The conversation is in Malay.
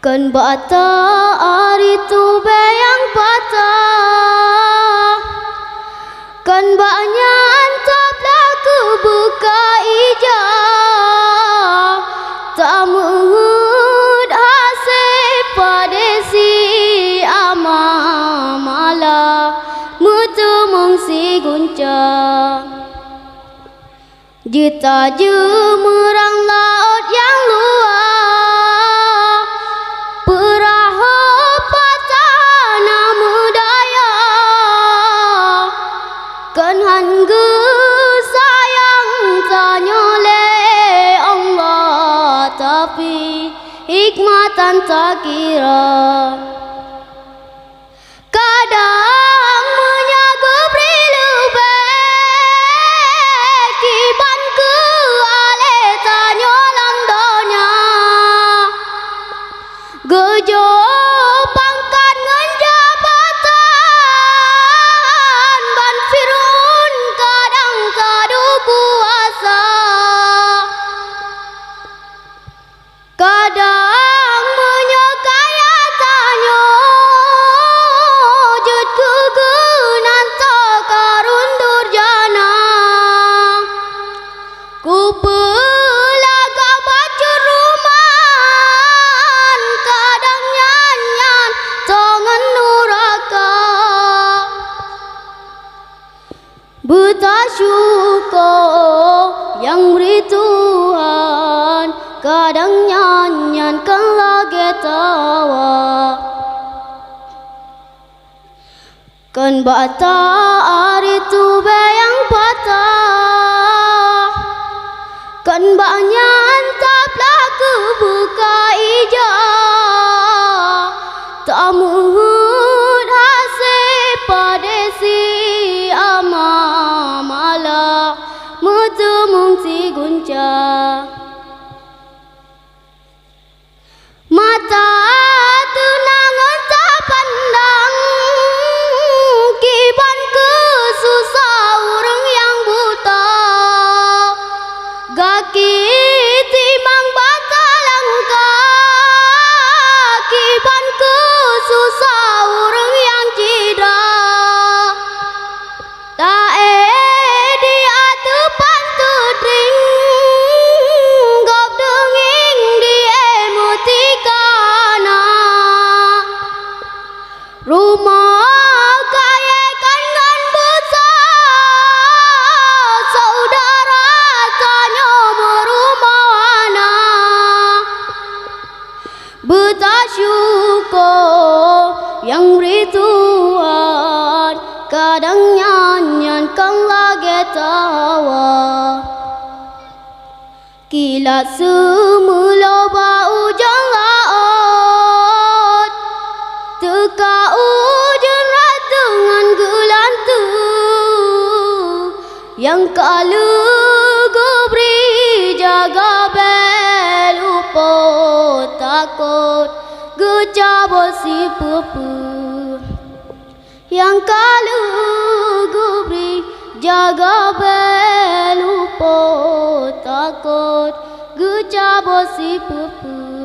Kan bata ari tu bayang patah, kan baknya antap laku buka ija, tak muhud hasib padesi ama mala mutu mungsi gunca. Jita jemerang laut yang luar, perahu patah namu daya, kan hanggu sayang tanyole Allah, tapi hikmatan tak kira. Kadang menyagup rilu kiban ke ale tanyo landonya, gejo pangkat ngan jabatan, ban Fir'aun kadang kadu kuasa, kadang menyokaya tanyo jut kegenan takarun durjana, ku pelaga baju ruman, kadang nyanyan tongan nuraka, buta syukur yang beri Tuhan, kadang nyanyan kan lagi tawa. Kan bata ari tu bayang patah, kan baknya antap laku buka ija, tak muhud hasib padesi ama mala mutu mungsi gunca. Mata tunangan tak pandang, kiban ke susah orang yang buta, gaki timang bata langka, kiban ke susah orang yang cedera, tak di atupan tudring, gop denging di emutikana, rumah kaya kan buta, saudara tanya merumana, buta syukur yang beri Tuhan, kadang nyanyan kan lagi tawa. Kilat semula bau ujung laut, teka ujung rat dengan gelantu, yang kalu gubri jaga belupo takut gecabo si pupu, yang kalu gubri jaga belupo takut gecabo si pupu.